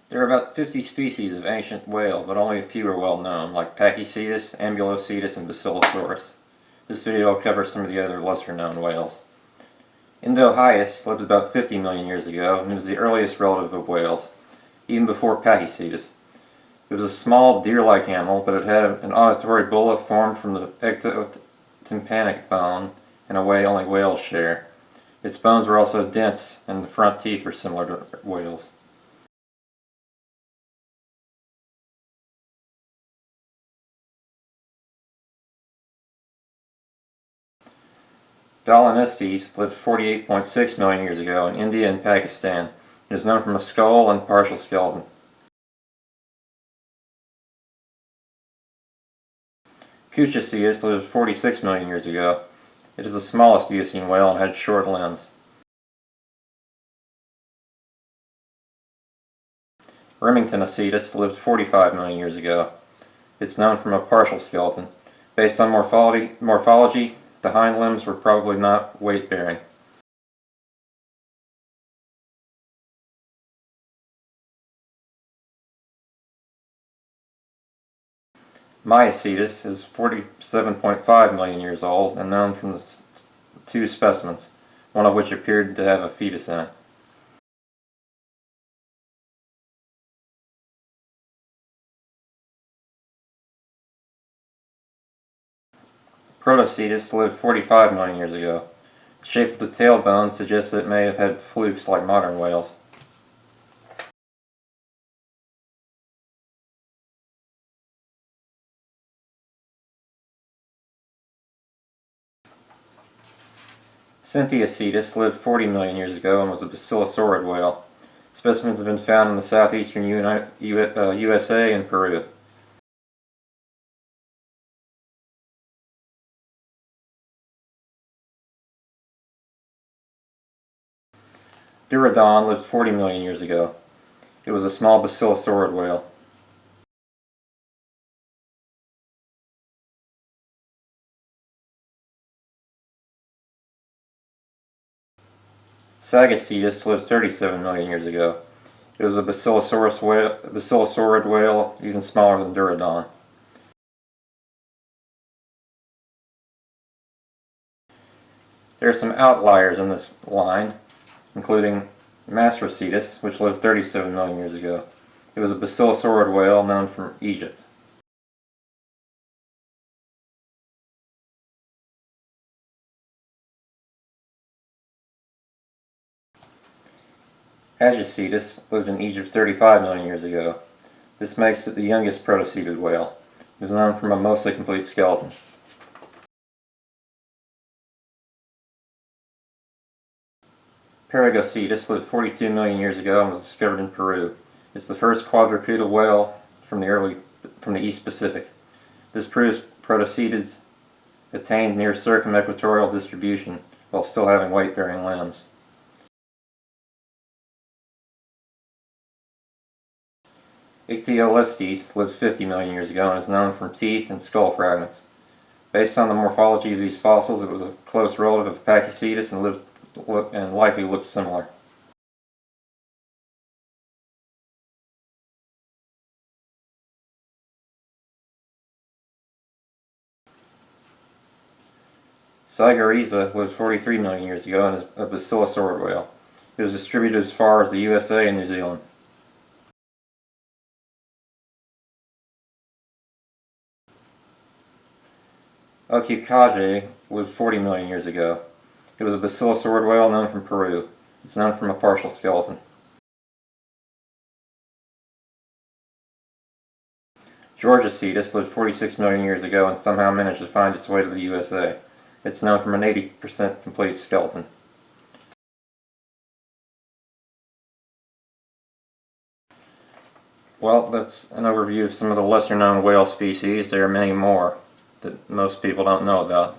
There are about 50 species of ancient whale, but only a few are well known, like Pachycetus, Ambulocetus, and Basilosaurus. This video will cover some of the other lesser known whales. Indohyus lived about 50 million years ago and was the earliest relative of whales, even before Pachycetus. It was a small deer-like animal, but it had an auditory bulla formed from the ectotympanic bone in a way only whales share. Its bones were also dense, and the front teeth were similar to whales. Dalanistes lived 48.6 million years ago in India and Pakistan. It is known from a skull and partial skeleton. Cuchaceus lived 46 million years ago. It is the smallest Eocene whale and had short limbs. Remingtonacetus lived 45 million years ago. It's known from a partial skeleton. Based on morphology, the hind limbs were probably not weight-bearing. Myocetus is 47.5 million years old and known from the two specimens, one of which appeared to have a fetus in it. Protocetus lived 45 million years ago. The shape of the tailbone suggests that it may have had flukes like modern whales. Syntheocetus lived 40 million years ago and was a basilosaurid whale. Specimens have been found in the southeastern USA and Peru. Durodon lived 40 million years ago. It was a small basilosaurid whale. Sagacetus lived 37 million years ago. It was a basilosaurid whale, even smaller than Durodon. There are some outliers in this line, including Mastrocetus, which lived 37 million years ago. It was a basilosaurid whale known from Egypt. Hagicetus lived in Egypt 35 million years ago. This makes it the youngest protocoelid whale. It is known from a mostly complete skeleton. Paragocetus lived 42 million years ago and was discovered in Peru. It's the first quadrupedal whale from the East Pacific. This proves protocoelids attained near circumequatorial distribution while still having weight-bearing limbs. Ichthyolestes lived 50 million years ago and is known from teeth and skull fragments. Based on the morphology of these fossils, it was a close relative of Pachycetus and likely looked similar. Sigariza lived 43 million years ago and is a basilosaurid whale. It was distributed as far as the USA and New Zealand. Ocucage lived 40 million years ago. It was a basilosaurid whale known from Peru. It's known from a partial skeleton. Georgicetus lived 46 million years ago and somehow managed to find its way to the USA. It's known from an 80% complete skeleton. Well, that's an overview of some of the lesser known whale species. There are many more that most people don't know about.